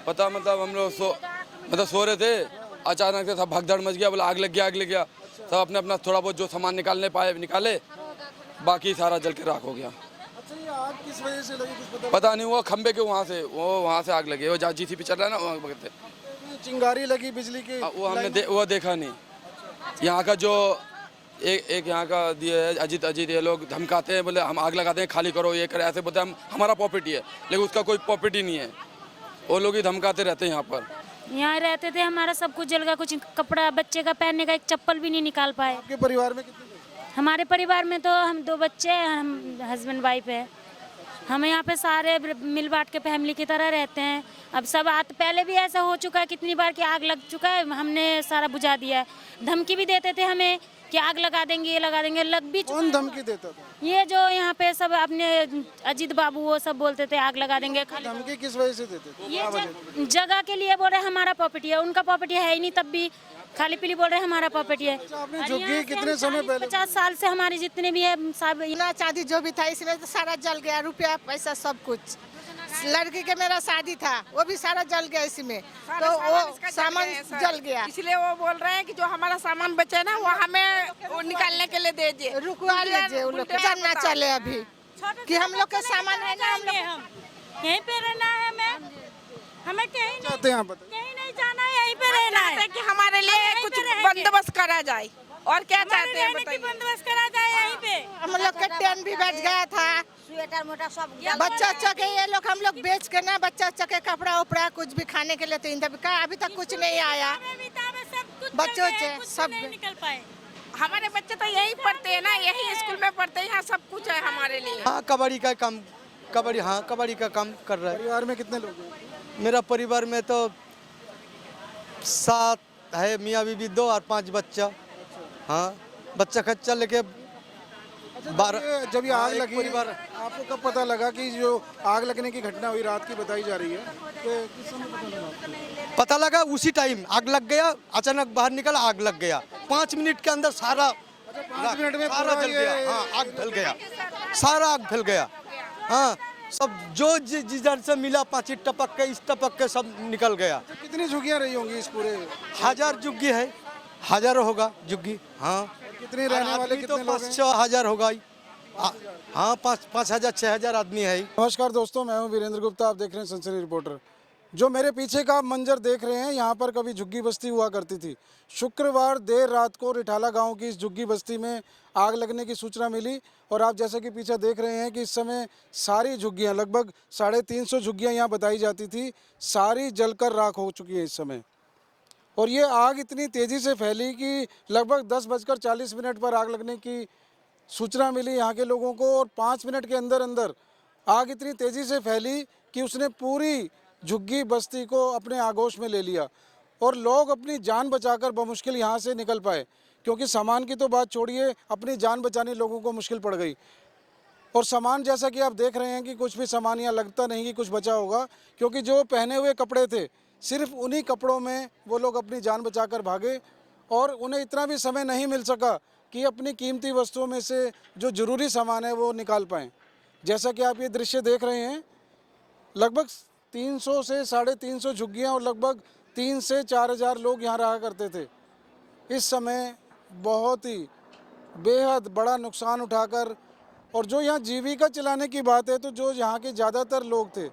पता मतलब हम लोग सो रहे थे, अचानक से सब भगदड़ मच गया, बोला आग लग गया, आग लग गया। सब अपने अपना थोड़ा बहुत जो सामान निकालने पाए निकाले, बाकी सारा जल के राख हो गया। अच्छा, ये आग किस वजह से लगी कुछ पता नहीं, वो खंबे के वहाँ से आग लगी, वो जहाँ जीसीपी चल रहा है ना वहाँ बगल से। चिंगारी लगी बिजली की? वो हमने वो देखा नहीं। यहाँ का जो एक यहाँ का दिए है अजीत, ये लोग धमकाते हैं, बोले हम आग लगाते हैं, खाली करो, ये करे, ऐसे बोलते हैं, हम हमारा प्रॉपर्टी है, लेकिन उसका कोई प्रॉपर्टी नहीं है। वो लोग ही धमकाते रहते हैं यहाँ पर। यहाँ रहते थे, हमारा सब कुछ जल गया, कुछ कपड़ा बच्चे का पहनने का एक चप्पल भी नहीं निकाल पाए। आपके परिवार में कितने लोग? हमारे परिवार में तो हम 2 बच्चे हैं, हम हस्बैंड वाइफ है। हम यहाँ पे सारे मिल बांट के फैमिली की तरह रहते हैं। अब सब पहले भी ऐसा हो चुका है कितनी बार कि आग लग चुका है, हमने सारा बुझा दिया है। धमकी भी देते थे हमें कि आग लगा देंगे, ये लगा देंगे, लग भी चुका। कौन धमकी देता था? ये जो यहाँ पे सब अपने अजीत बाबू वो सब बोलते थे आग लगा देंगे। धमकी किस वजह से देते थे? ये जगह के लिए बोल रहे हमारा प्रॉपर्टी है, उनका प्रॉपर्टी है ही नहीं, तब भी खाली पीली बोल रहे हैं हमारा प्रॉपर्टी है। आपने झुग्गी कितने समय पहले? 50 साल से हमारे जितने भी है सब सोना चांदी जो भी था इसमें तो सारा जल गया, रुपया पैसा सब कुछ। लड़की के मेरा शादी था वो भी सारा जल गया इसमें, तो वो सामान जल गया। इसलिए वो बोल रहे हैं कि जो हमारा सामान बचे ना वो हमें वो निकालने के लिए दे दीजिए, रुकवा लीजिए, उन लोग ना चले अभी कि हम लोग का सामान है ना, हम लोग यहीं पे रहना है। हमें कहीं चाहते हैं आप बताइए? कहीं नहीं जाना है, यहीं पे रहना है कि हमारे लिए कुछ बंदोबस्त करा जाए। और क्या चाहते हैं बताइए? बंदोबस्त करा जाए यहीं पे। हम लोग का टेन भी बच गया था, स्वेटर मोटा सब बच्चा के ये लोग हम लोग बेच के ना बच्चा के कपड़ा उपड़ा कुछ भी खाने के लिए तो इंतजाम का अभी तक कुछ नहीं आया। बच्चों से सब निकल पाए। हमारे बच्चे तो यही पढ़ते हैं ना, यही स्कूल में पढ़ते हैं, यहाँ सब कुछ है हमारे लिए। हाँ, कबड्डी का काम कबड्डी का काम कर रहा है। परिवार में कितने लोग हैं? मेरा परिवार में तो 7 है, मियाँ बीबी 2 और 5 बच्चा। हाँ, बच्चा खच्चा लेके 12। जब ये आग लगी, परिवार आपको कब पता लगा कि जो आग लगने की घटना हुई रात की बताई जा रही है, कि किस समय पता लगा आपको? पता लगा उसी टाइम आग लग गया, अचानक बाहर निकल आग लग गया। 5 मिनट के अंदर सारा 5 मिनट में सारा जल गया। हाँ, आग फैल गया, सारा आग फैल गया। हाँ, सब जो जिधर से मिला 5 टपक के इस टपक के सब निकल गया। कितनी झुग्गियां रही होंगी इस पूरे? 1000 झुग्गी है, 1000 होगा झुग्गी। हाँ, कितने रहने वाले तो कितने लोग हैं? 5-6 हजार होगा। हाँ, 5,000 6,000 आदमी है। नमस्कार दोस्तों, मैं हूं वीरेंद्र गुप्ता, आप देख रहे हैं सनसनी रिपोर्टर। जो मेरे पीछे का मंजर देख रहे हैं, यहाँ पर कभी झुग्गी बस्ती हुआ करती थी। शुक्रवार देर रात को रिठाला गांव की इस झुग्गी बस्ती में आग लगने की सूचना मिली और आप जैसे कि पीछे देख रहे हैं कि इस समय सारी झुग्गियाँ, लगभग 350 झुग्गियाँ यहाँ बताई जाती थी, सारी जलकर राख हो चुकी हैं इस समय। और ये आग इतनी तेज़ी से फैली कि लगभग 10:40 पर आग लगने की सूचना मिली यहाँ के लोगों को और 5 मिनट के अंदर अंदर आग इतनी तेज़ी से फैली कि उसने पूरी झुग्गी बस्ती को अपने आगोश में ले लिया और लोग अपनी जान बचाकर बमुश्किल यहाँ से निकल पाए, क्योंकि सामान की तो बात छोड़िए, अपनी जान बचाने लोगों को मुश्किल पड़ गई। और सामान जैसा कि आप देख रहे हैं कि कुछ भी सामान यहाँ लगता नहीं कि कुछ बचा होगा, क्योंकि जो पहने हुए कपड़े थे सिर्फ उन्हीं कपड़ों में वो लोग अपनी जान बचाकर भागे और उन्हें इतना भी समय नहीं मिल सका कि अपनी कीमती वस्तुओं में से जो ज़रूरी सामान है वो निकाल पाएँ। जैसा कि आप ये दृश्य देख रहे हैं, लगभग 300 से 350 झुग्गियाँ और लगभग 3 से 4 हज़ार लोग यहाँ रहा करते थे। इस समय बहुत ही बेहद बड़ा नुकसान उठाकर, और जो यहाँ जीविका चलाने की बात है तो जो यहाँ के ज़्यादातर लोग थे,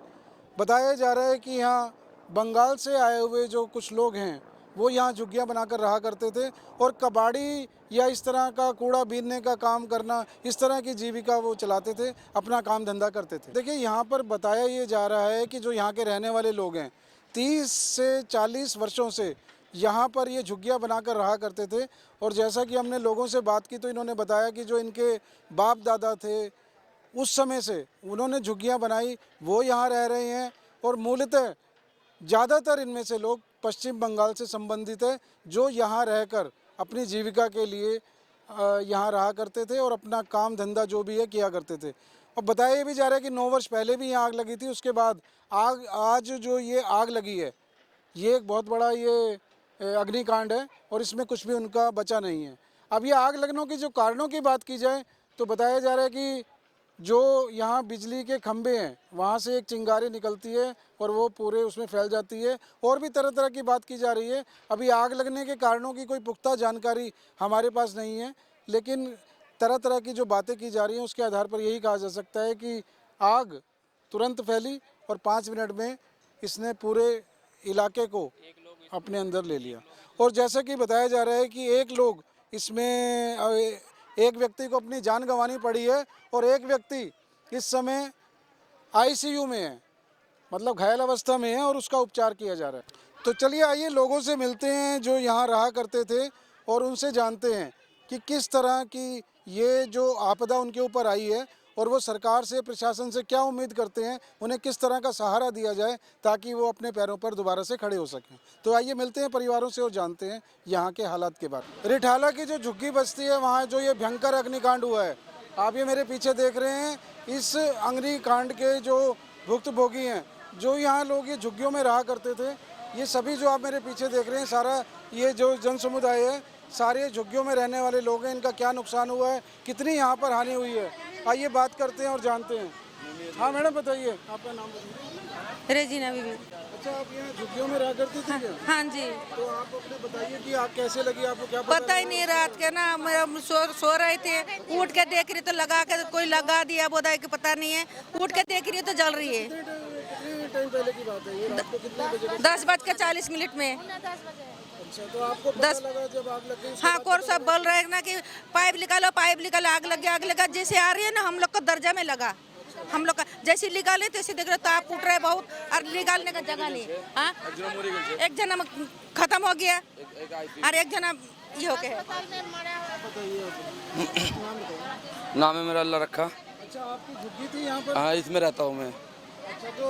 बताया जा रहा है कि यहाँ बंगाल से आए हुए जो कुछ लोग हैं वो यहाँ झुग्गियाँ बनाकर रहा करते थे और कबाड़ी या इस तरह का कूड़ा बीनने का काम करना, इस तरह की जीविका वो चलाते थे, अपना काम धंधा करते थे। देखिए, यहाँ पर बताया ये जा रहा है कि जो यहाँ के रहने वाले लोग हैं 30 से 40 वर्षों से यहाँ पर ये झुग्गियाँ बनाकर रहा करते थे और जैसा कि हमने लोगों से बात की तो इन्होंने बताया कि जो इनके बाप दादा थे उस समय से उन्होंने झुग्गियाँ बनाई, वो यहाँ रह रहे हैं और मूलतः ज़्यादातर इनमें से लोग पश्चिम बंगाल से संबंधित है, जो यहाँ रहकर अपनी जीविका के लिए यहाँ रहा करते थे और अपना काम धंधा जो भी है किया करते थे। और बताया भी जा रहा है कि 9 वर्ष पहले भी यहाँ आग लगी थी, उसके बाद आज जो ये आग लगी है ये एक बहुत बड़ा ये अग्निकांड है और इसमें कुछ भी उनका बचा नहीं है। अब ये आग लगने की जो कारणों की बात की जाए तो बताया जा रहा है कि जो यहाँ बिजली के खंभे हैं वहाँ से एक चिंगारी निकलती है और वो पूरे उसमें फैल जाती है। और भी तरह तरह की बात की जा रही है। अभी आग लगने के कारणों की कोई पुख्ता जानकारी हमारे पास नहीं है, लेकिन तरह तरह की जो बातें की जा रही हैं उसके आधार पर यही कहा जा सकता है कि आग तुरंत फैली और 5 मिनट में इसने पूरे इलाके को अपने अंदर ले लिया। और जैसा कि बताया जा रहा है कि एक व्यक्ति को अपनी जान गंवानी पड़ी है और एक व्यक्ति इस समय आईसीयू में है, मतलब घायल अवस्था में है और उसका उपचार किया जा रहा है। तो चलिए आइए लोगों से मिलते हैं जो यहाँ रहा करते थे और उनसे जानते हैं कि किस तरह की ये जो आपदा उनके ऊपर आई है और वो सरकार से, प्रशासन से क्या उम्मीद करते हैं, उन्हें किस तरह का सहारा दिया जाए ताकि वो अपने पैरों पर दोबारा से खड़े हो सकें। तो आइए मिलते हैं परिवारों से और जानते हैं यहाँ के हालात के बारे में। रिठाला की जो झुग्गी बस्ती है वहाँ जो ये भयंकर अग्निकांड हुआ है, आप ये मेरे पीछे देख रहे हैं, इस अग्निकांड के जो भुक्तभोगी हैं, जो यहाँ लोग ये झुग्गियों में रहा करते थे, ये सभी जो आप मेरे पीछे देख रहे हैं, सारा ये जो जन समुदाय है, सारे झुग्गियों में रहने वाले लोग हैं। इनका क्या नुकसान हुआ है, कितनी यहाँ पर हानि हुई है, आइए बात करते हैं और जानते हैं। हाँ मैडम बताइए, आपका नाम बताइए। रेजीना बीबी। अच्छा, आप यहाँ झुग्गियों में रहा करती थी क्या? हाँ जी। तो आप अपने बताइए कि आग कैसे लगी, आपको क्या पता ही नहीं, रात के ना मैं सो रहे थे, उठ के देख रही तो लगा के कोई लगा दिया, बोधा कि पता नहीं है, उठ के देख रही तो जल रही है। कितने टाइम पहले की बात है ये? रात को कितने बजे? 10:40 में। अच्छा, तो आपको पता लगा जब आग लग गई? हाँ, कोर सब बोल रहे हैं ना कि पाइप निकालो, आग लग गया। जैसे आ रही है ना, हम लोग को दर्जा में लगा, हम लोग का जैसे निकाले तैसे देख रहे तो आप उठ रहे बहुत, और निकालने का जगह नहीं। हाँ, एक जना खत्म हो गया और एक जना ये हो गया। नाम है मेरा अल्लाह रखा। अच्छा, आपकी झुग्गी थी यहाँ पर? हाँ, इसमें रहता हूँ मैं। अच्छा, तो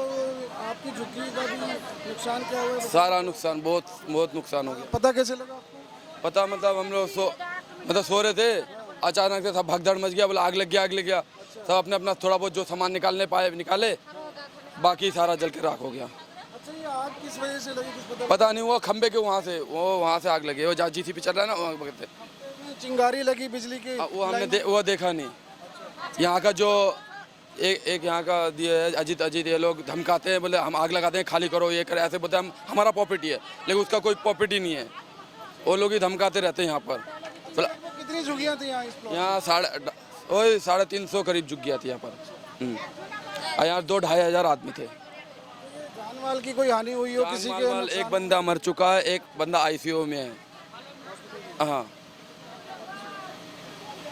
आपकी झुग्गी का भी नुकसान क्या हुआ? सारा नुकसान, बहुत नुकसान हो गया। पता कैसे लगा आपको? पता मतलब हम लोग सो रहे थे, अचानक से सब भगदड़ मच गया, बोला आग लग गया। सब अपने अपना थोड़ा बहुत जो सामान निकालने पाए निकाले, बाकी सारा जल के राख हो गया। अच्छा, ये आग किस वजह से लगी कुछ पता नहीं, वो खंबे के वहाँ से आग लगी, वो जहाँ जीसीपी चल रहा है ना वहाँ बगल से चिंगारी लगी बिजली की? वो हमने वो देखा नहीं। यहाँ का जो एक यहाँ का दिए है अजीत, ये लोग धमकाते हैं, बोले हम आग लगाते हैं, खाली करो, ये करे, ऐसे बोलते हैं हमारा प्रॉपर्टी है, लेकिन उसका कोई प्रॉपर्टी नहीं है। वो लोग ही धमकाते रहते हैं यहाँ पर। कितनी झुग्गियाँ थी यहाँ? यहाँ 350 करीब झुग्गियाँ थी यहाँ पर। और यहाँ 2-2.5 हज़ार आदमी थे। जान माल की कोई हानि हुई हो किसी के? एक बंदा मर चुका है, एक बंदा आईसीयू में है। हाँ,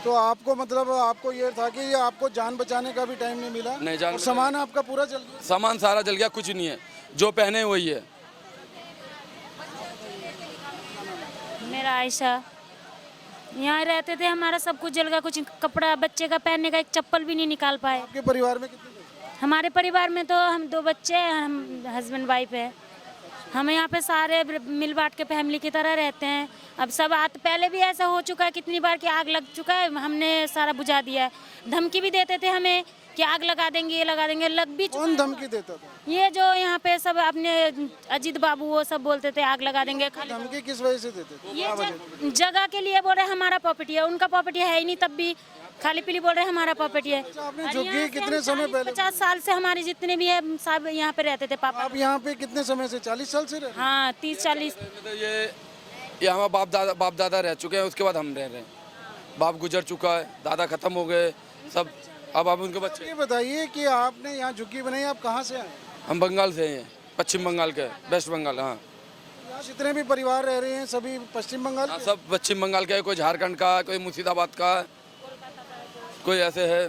तो आपको मतलब आपको ये था कि ये आपको जान बचाने का भी टाइम नहीं मिला? नहीं, जान और सामान आपका पूरा जल गया? सामान सारा जल गया, कुछ नहीं है, जो पहने वही है। मेरा आयशा, यहाँ रहते थे, हमारा सब कुछ जल गया, कुछ कपड़ा बच्चे का पहनने का एक चप्पल भी नहीं निकाल पाए। आपके परिवार में कितने लोग? हमारे परिवार में तो हम 2 बच्चे हैं, हम हस्बैंड वाइफ है। हम यहाँ पे सारे मिल बांट के फैमिली की तरह रहते हैं। अब सब पहले भी ऐसा हो चुका है कितनी बार कि आग लग चुका है, हमने सारा बुझा दिया है। धमकी भी देते थे हमें कि आग लगा देंगे, ये लगा देंगे, लग भी चुका। कौन धमकी देता था? ये जो यहाँ पे सब अपने अजीत बाबू वो सब बोलते थे आग लगा देंगे। धमकी किस वजह से देते थे? ये जगह के लिए बोल रहे हमारा प्रॉपर्टी है, उनका प्रॉपर्टी है ही नहीं, तब भी खाली पीली बोल रहे हमारा प्रॉपर्टी है। आपने झुग्गी कितने समय पहले? 50 साल से हमारे जितने भी है सब यहाँ पे रहते थे। पापा आप यहाँ पे कितने समय से? 40 साल से रहे? हाँ, 30-40। ये हमारे बाप दादा रह चुके हैं, उसके बाद हम रह रहे हैं। बाप गुजर चुका है, दादा खत्म हो गए सब, अब उनके बच्चे। ये बताइए कि आपने यहाँ झुग्गी बनाई, आप कहाँ से आए? हम बंगाल से हैं, पश्चिम बंगाल के, वेस्ट बंगाल। हाँ, यहाँ जितने भी परिवार रह रहे हैं सभी पश्चिम बंगाल के? सब पश्चिम बंगाल के, कोई झारखंड का, कोई मुर्शिदाबाद का, कोई ऐसे है।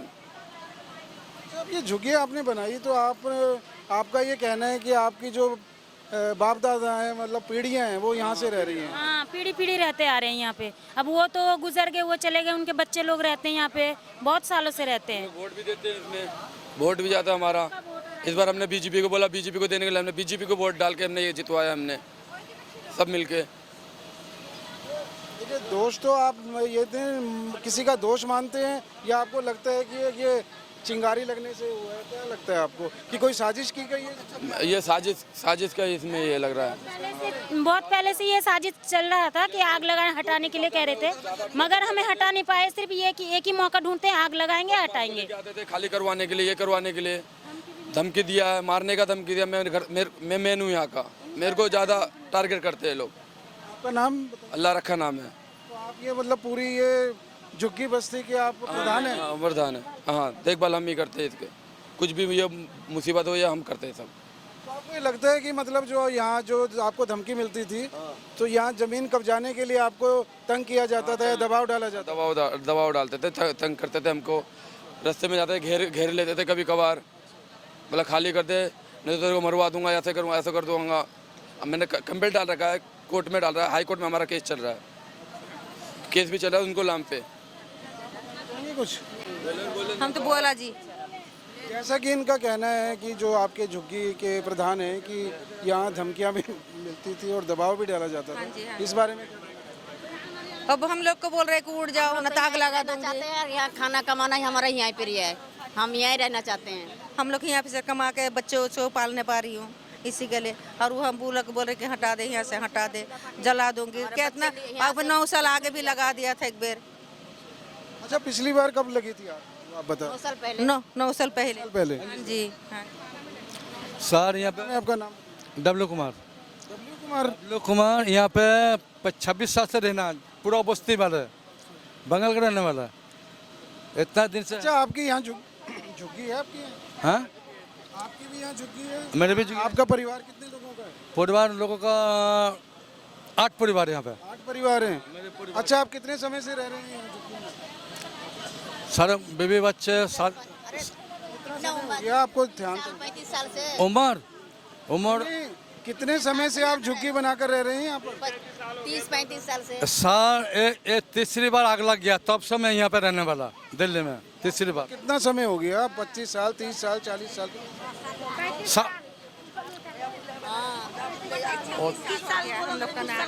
जब ये झुग्गी आपने बनाई तो आपका ये कहना है कि आपकी जो बाप दादा हैं, मतलब पीढ़ियां हैं, वो यहाँ से रह रही हैं? हाँ, पीढ़ी रहते आ रहे हैं यहाँ पे। अब वो तो गुजर गए, वो चले गए, उनके बच्चे लोग रहते हैं यहाँ पे, बहुत सालों से रहते हैं। वोट भी देते हैं इसमें, वोट भी जाता है हमारा। इस बार हमने बीजेपी को बोला, बीजेपी को देने के लिए हमने बीजेपी को वोट डाल के हमने ये जितवाया, हमने सब मिलके। दोष तो आप ये किसी का दोष मानते हैं या आपको लगता है कि ये चिंगारी लगने से हुआ है, क्या लगता है आपको कि कोई साजिश की गई है? ये साजिश का इसमें ये लग रहा है। बहुत पहले से ये साजिश चल रहा था कि आग लगाने हटाने के लिए कह रहे थे, मगर हमें हटा नहीं पाए। सिर्फ ये कि एक ही मौका ढूंढते हैं, आग लगाएंगे हटाएंगे। आते थे खाली करवाने के लिए, ये करवाने के लिए धमकी दिया है, मारने का धमकी दिया। मैं मेन हूँ यहाँ का, मेरे को ज़्यादा टारगेट करते हैं लोग। आपका नाम बताइए। अल्लाह रखा नाम है। तो आप ये मतलब पूरी ये झुग्गी बस्ती के आप प्रधान हैं? हाँ, प्रधान है। हाँ, देखभाल हम ही करते हैं इसके। कुछ भी ये मुसीबत हो या हम करते हैं सब। तो आपको ये लगता है कि मतलब जो यहाँ जो आपको धमकी मिलती थी, तो यहाँ जमीन कब्जाने के लिए आपको तंग किया जाता था या दबाव डाला जाता दबाव डालते थे, तंग करते थे हमको। रास्ते में जाते घेर लेते थे कभी कभार, बोला खाली कर दे नहीं तो तेरे को मरवा दूंगा, ऐसे करूँगा, ऐसा कर दूंगा। अब मैंने कंप्लेंट डाल रखा है, कोर्ट में डाल रहा है, हाई कोर्ट में हमारा केस चल रहा है, केस भी चल रहा है उनको नाम पे। कुछ हम तो बोला जी। जैसा कि इनका कहना है कि जो आपके झुग्गी के प्रधान हैं कि यहाँ धमकियाँ भी मिलती थी और दबाव भी डाला जाता हाँ जी, था, हाँ इस बारे में क्या? अब हम लोग को बोल रहे हैं कि उड़ जाओ न ताग लगा चाहते दूंगे। हैं यहाँ खाना कमाना ही हमारा यहीं पर ही है, हम यहीं रहना चाहते हैं। हम लोग यहाँ पे से कमा के बच्चों को पालने पा रही हूँ इसी के लिए। और वो हम बोल रहे कि हटा दे, यहाँ से हटा दे, जला दूंगी। कितना अब 9 साल आगे भी लगा दिया था एक बेर। अच्छा, पिछली बार कब लगी थी आप बता? 2 साल पहले। 9 साल पहले पहले जी। हाँ। सर यहाँ पे आपका नाम? डब्लू कुमार। डब्लू कुमार यहाँ पे 26 साल से रहना, पूरा बस्ती वाला, बंगाल का रहने वाला, इतना दिन से। अच्छा, आपकी यहाँ झुग्गी है? आपकी यहाँ? हाँ, आपकी भी यहाँ झुग्गी है? मेरे भी आपका परिवार कितने लोगों का है? परिवार लोगों का 8 परिवार यहाँ पे। 8 परिवार हैं। अच्छा, आप कितने समय से रह रहे हैं यहाँ झुग्गी में? सारे बेबी बच्चे साथ। यह आपको ध्यान 35 साल से। उम्र नहीं, कितने समय से आप झुग्गी बनाकर रह रहे हैं यहाँ पर? 30-35 साल से। साल तीसरी बार आग लग गया, तब से मैं यहाँ पे रहने वाला, दिल्ली में तीसरी बार। कितना समय हो गया? 25 साल, 30 साल, 40 साल?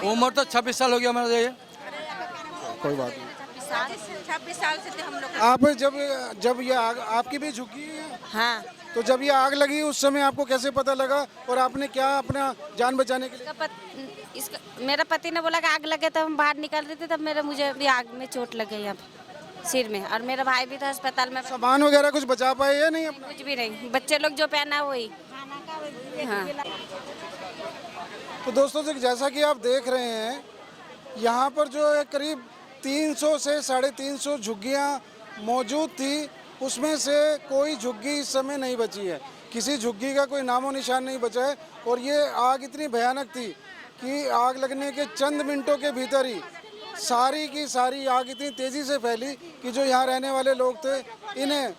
उम्र तो 26 साल हो गया हमारा। ये कोई बात नहीं। 26 साल से थे हम लोग। आप जब ये आग, आपकी भी झुग्गी है? हाँ। तो जब ये आग लगी उस समय आपको कैसे पता लगा और आपने क्या अपना जान बचाने के लिए? मेरा पति ने बोला कि आग लगे, तब हम बाहर निकल रहे थे, तब मुझे भी आग में चोट लग गई यहाँ पे सिर में, और मेरा भाई भी था अस्पताल में। सामान वगैरह कुछ बचा पाए या नहीं अपना? कुछ भी नहीं, बच्चे लोग जो पहना वही। हाँ। तो दोस्तों, जैसा कि आप देख रहे हैं, यहाँ पर जो है करीब 300 से 350 झुग्गियाँ मौजूद थी, उसमें से कोई झुग्गी इस समय नहीं बची है। किसी झुग्गी का कोई नामो निशान नहीं बचा है। और ये आग इतनी भयानक थी कि आग लगने के चंद मिनटों के भीतर ही सारी की सारी आग इतनी तेज़ी से फैली कि जो यहाँ रहने वाले लोग थे, इन्हें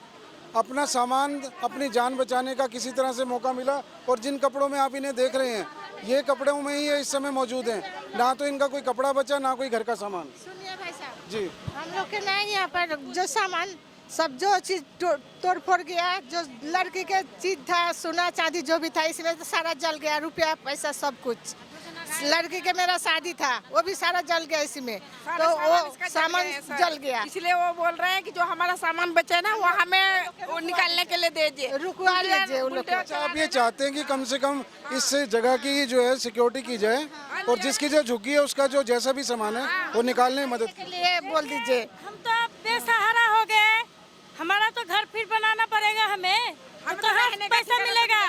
अपना सामान, अपनी जान बचाने का किसी तरह से मौका मिला। और जिन कपड़ों में आप इन्हें देख रहे हैं, ये कपड़ों में ही ये इस समय मौजूद हैं। ना तो इनका कोई कपड़ा बचा, ना कोई घर का सामान। सुनिए भाई साहब जी, हम लोग के नहीं यहाँ पर जो सामान सब जो चीज तोड़ फोड़ गया, जो लड़की के चीज था, सोना चांदी जो भी था, इसमें तो सारा जल गया, रुपया पैसा सब कुछ। लड़की के मेरा शादी था, वो भी सारा जल गया इसमें, तो वो सामान जल गया। इसलिए वो बोल रहे हैं कि जो हमारा सामान बचे ना वो हमें वो निकालने के लिए दीजिए, रुकवा लीजिए उन लोग को। अच्छा, आप ये चाहते हैं कि कम से कम इस जगह की जो है सिक्योरिटी की जाए और जिसकी जो झुग्गी है उसका जो जैसा भी सामान है वो निकालने में मदद के लिए बोल दीजिए। हम तो अब बेसहारा हो गए, हमारा तो घर फिर बनाना पड़ेगा हमें। तो कहाँ पैसा मिलेगा?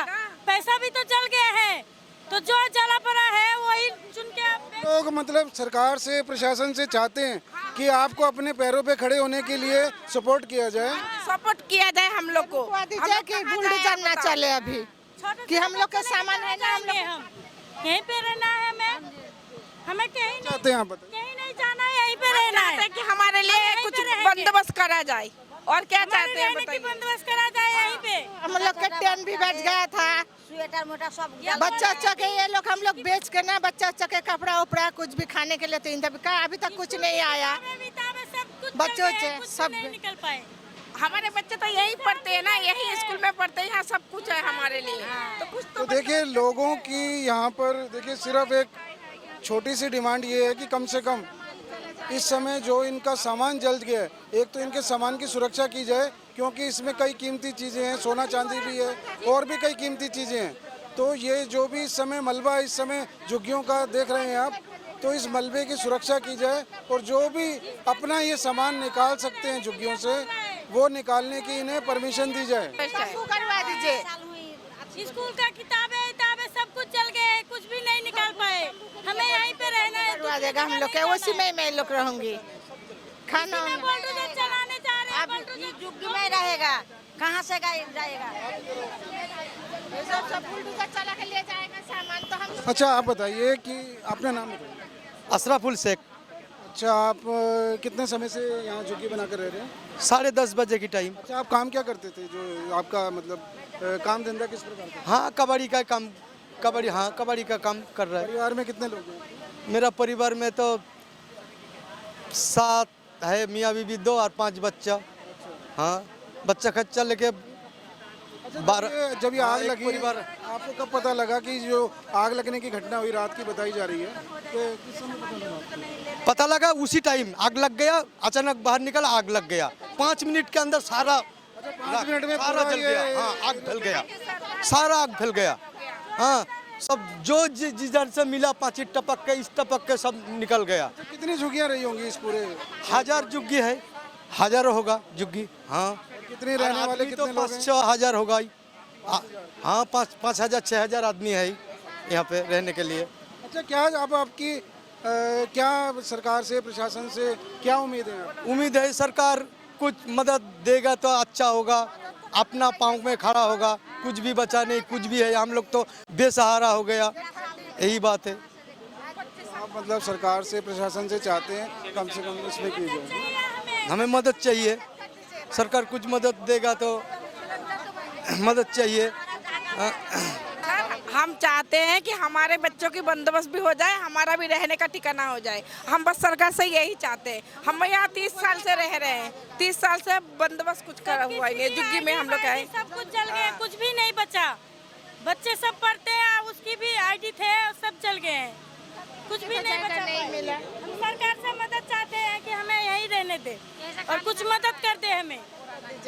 पैसा भी तो जल गया है, तो जो जला पड़ा है वही चुन के लोग मतलब सरकार से, प्रशासन से चाहते हैं कि आपको अपने पैरों पे खड़े होने के लिए सपोर्ट किया जाए। सपोर्ट किया जाए हम लोग को। दीजिए कि बुलडोजर ना चले अभी, कि हम लोग का सामान है ना, हम यहीं पे रहना है। हमें कहीं चाहते हैं आप बताइए? कहीं नहीं जाना है, यहीं पे रहना है। कि हमारे लिए कुछ बंदोबस्त करा जाए, और क्या चाहते हैं बताइए? बंदोबस्त करा जाए यहीं पे। हम लोग का टेन भी बच गया था, स्वेटर मोटा सब बच्चा के ये लोग हम लोग बेच के ना बच्चा के कपड़ा उपड़ा कुछ भी खाने के लिए तो इंतजाम का अभी तक कुछ नहीं आया। बच्चों से सब निकल पाए। हमारे बच्चे तो यही पढ़ते हैं ना, यही स्कूल में पढ़ते हैं, यहाँ सब कुछ है हमारे लिए। तो कुछ तो देखिए, लोगों की यहाँ पर देखिए सिर्फ एक छोटी सी डिमांड ये है कि कम से कम इस समय जो इनका सामान जल गया है, एक तो इनके सामान की सुरक्षा की जाए, क्योंकि इसमें कई कीमती चीज़ें हैं, सोना चांदी भी है और भी कई कीमती चीज़ें हैं। तो ये जो भी इस समय मलबा इस समय झुग्गियों का देख रहे हैं आप, तो इस मलबे की सुरक्षा की जाए और जो भी अपना ये सामान निकाल सकते हैं झुग्गियों से, वो निकालने की इन्हें परमिशन दी जाए। करवा दीजिए। स्कूल का किताबें सब कुछ चल गए, कुछ भी नहीं निकाल पाए। हमें यहीं पे रहना है। करवा देगा हम लोग के, उसी में मैं लोग रहूंगी। खाना बुलडोजर चलाने जा रहे हैं, अब झुग्गी में रहेगा, कहाँ से जाएगा? सब बुलडोजर चला के ले जाएगा सामान, तो हम अच्छा, आप बताइए कि अपना नाम बताइए। अशरफुल शेख। अच्छा, आप कितने समय से यहाँ झुग्गी बनाकर रह रहे हैं? 10:30 बजे की टाइम। अच्छा, आप काम क्या करते थे? जो आपका मतलब काम धंधा किस प्रकार का? हाँ, कबाड़ी का काम, कबाड़ी का काम कर रहा है। परिवार में कितने लोग हैं? मेरा परिवार में तो 7 है, मियाँ बीबी 2 और 5 बच्चा। हाँ, बच्चा खच्चा लेके 12। जब ये आग एक लगी, परिवार। आपको कब पता लगा कि जो आग लगने की घटना हुई रात की बताई जा रही है, तो किस समय पता लगा आपको? पता लगा उसी टाइम आग लग गया, अचानक बाहर निकला, आग लग गया। 5 मिनट के अंदर सारा 5 मिनट में सारा पूरा जल गया। हाँ, आग फैल गया, सारा आग फैल गया। हाँ, सब जो जिधर से मिला, 5 टपक के इस टपक के सब निकल गया। कितनी झुग्गियाँ रही होंगी इस पूरे? 1000 झुग्गी है, 1000 होगा झुग्गी। हाँ, कितने रहने वाले आदमी तो कितने लोग हैं? 5-6 हजार होगा ही। हाँ, 5,000 6,000 आदमी है ही यहाँ पे रहने के लिए। अच्छा, क्या अब आपकी क्या सरकार से, प्रशासन से क्या उम्मीद है आपको? उम्मीद है सरकार कुछ मदद देगा तो अच्छा होगा, अपना पाँव में खड़ा होगा। कुछ भी बचा नहीं, कुछ भी है, हम लोग तो बेसहारा हो गया, यही बात है। आप मतलब सरकार से, प्रशासन से चाहते हैं कम से कम इसमें की जाए? हमें मदद चाहिए, सरकार कुछ मदद देगा तो मदद चाहिए। हम चाहते हैं कि हमारे बच्चों की बंदोबस्त भी हो जाए, हमारा भी रहने का ठिकाना हो जाए। हम बस सरकार से यही चाहते हैं। हम यहाँ 30 साल से रह रहे हैं, 30 साल से बंदोबस्त कुछ करा हुआ ही नहीं। झुग्गी में हम लोग आए, सब कुछ चल गए, कुछ भी नहीं बचा। बच्चे सब पढ़ते हैं, उसकी भी आईडी थे, सब चल गए हैं, कुछ भी नहीं बचा। नहीं मिला। हम सरकार से मदद चाहते हैं कि हमें यहीं रहने दे और कुछ मदद कर दे, हमें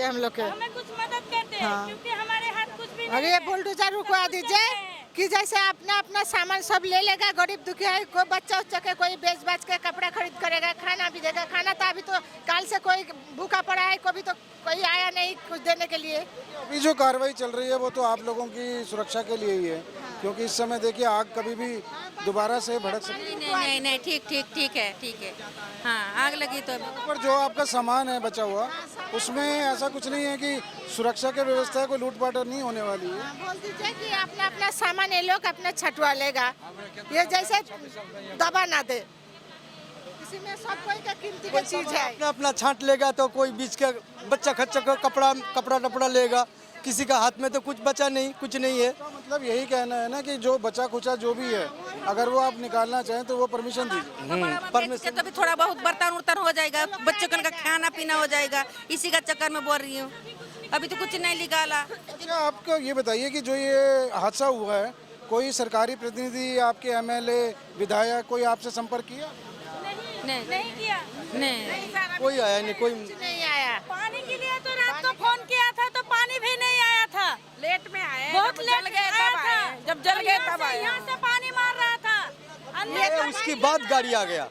हम लोग के। हमें कुछ मदद कर दे, क्योंकि हमारे हाथ कुछ भी और नहीं ये है। बुलडोजर रुकवा दीजिए कि जैसे अपना अपना सामान सब ले लेगा। गरीब दुखिया है, कोई बच्चा उच्चा के कोई बेच बाच के कपड़ा खरीद करेगा, खाना भी देगा। खाना तो अभी तो काल से कोई भूखा पड़ा है, कोई तो कोई आया नहीं कुछ देने के लिए। अभी जो कार्रवाई चल रही है वो तो आप लोगों की सुरक्षा के लिए ही है, क्योंकि इस समय देखिए आग कभी भी दोबारा से भड़क सकती है। नहीं, ठीक है। हाँ, आग लगी तो पर जो आपका सामान है बचा हुआ, उसमें ऐसा कुछ नहीं है कि सुरक्षा की व्यवस्था है, कोई लूटपाट नहीं होने वाली है? बोल दीजिए कि अपना अपना सामान ये लोग अपना छटवा लेगा, ये जैसे दबा ना दे। इसी में सब कोई का कीमती की चीज है। अपना अपना छांट लेगा तो कोई बीच के बच्चा खच्चा का कपड़ा लेगा, किसी का हाथ में तो कुछ बचा नहीं, कुछ नहीं है। तो मतलब यही कहना है ना कि जो बचा खुचा जो भी है, अगर वो आप निकालना चाहें तो वो परमिशन दीजिए। परमिशन तो भी थोड़ा बहुत बर्तन उर्तन हो जाएगा, बच्चों का खाना पीना हो जाएगा, इसी का चक्कर में बोल रही हूँ। अभी तो कुछ नहीं निकाला। अच्छा, आपको ये बताइए कि जो ये हादसा हुआ है, कोई सरकारी प्रतिनिधि, आपके एमएलए, विधायक, कोई आपसे संपर्क किया? नहीं किया, नहीं, कोई आया नहीं, कोई नहीं आया। पानी के लिए तो रात को फोन किया था तो पानी भी नहीं आया था, लेट में आए, बहुत जब लेट जल गए आया तब था। आए, जब जल गए तब आए। यहाँ से पानी मार रहा था, अंदर उसके बाद गाड़ी आ गया।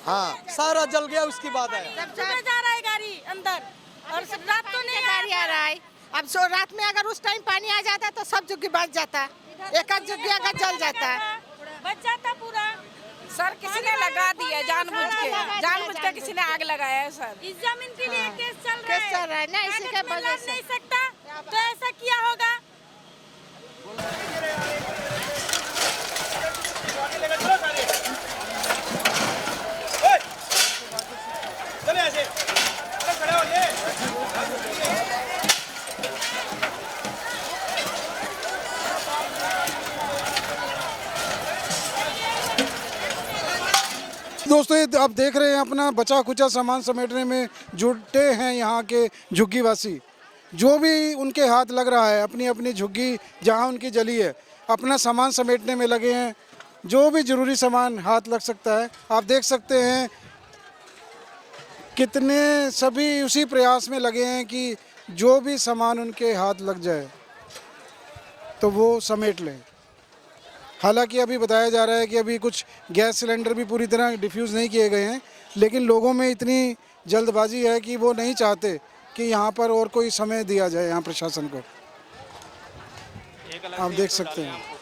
हाँ, सारा जल गया, उसके बाद आया। सुबह जा रहा है गाड़ी अंदर और रात को नहीं गाड़ी आ रहा है। अब सो रात में अगर उस टाइम पानी आ जाता तो सब झुग्गी बच जाता, एक आध झुग्गी अगर जल जाता, बच जाता पूरा। सर किसी ने लगा दिया जानबूझ के किसी ने आग लगाया है सर। इस जमीन के लिए केस चल रहा केस है, चल रहा है ना, इसी के प्राइवेट में वजह लड़ से। नहीं सकता तो ऐसा किया होगा। दोस्तों, ये आप देख रहे हैं अपना बचा खुचा सामान समेटने में जुटे हैं यहाँ के झुग्गीवासी। जो भी उनके हाथ लग रहा है, अपनी अपनी झुग्गी जहाँ उनकी जली है, अपना सामान समेटने में लगे हैं। जो भी ज़रूरी सामान हाथ लग सकता है, आप देख सकते हैं कितने सभी उसी प्रयास में लगे हैं कि जो भी सामान उनके हाथ लग जाए तो वो समेट लें। हालांकि अभी बताया जा रहा है कि अभी कुछ गैस सिलेंडर भी पूरी तरह डिफ्यूज़ नहीं किए गए हैं, लेकिन लोगों में इतनी जल्दबाजी है कि वो नहीं चाहते कि यहाँ पर और कोई समय दिया जाए यहाँ प्रशासन को। आप देख सकते हैं।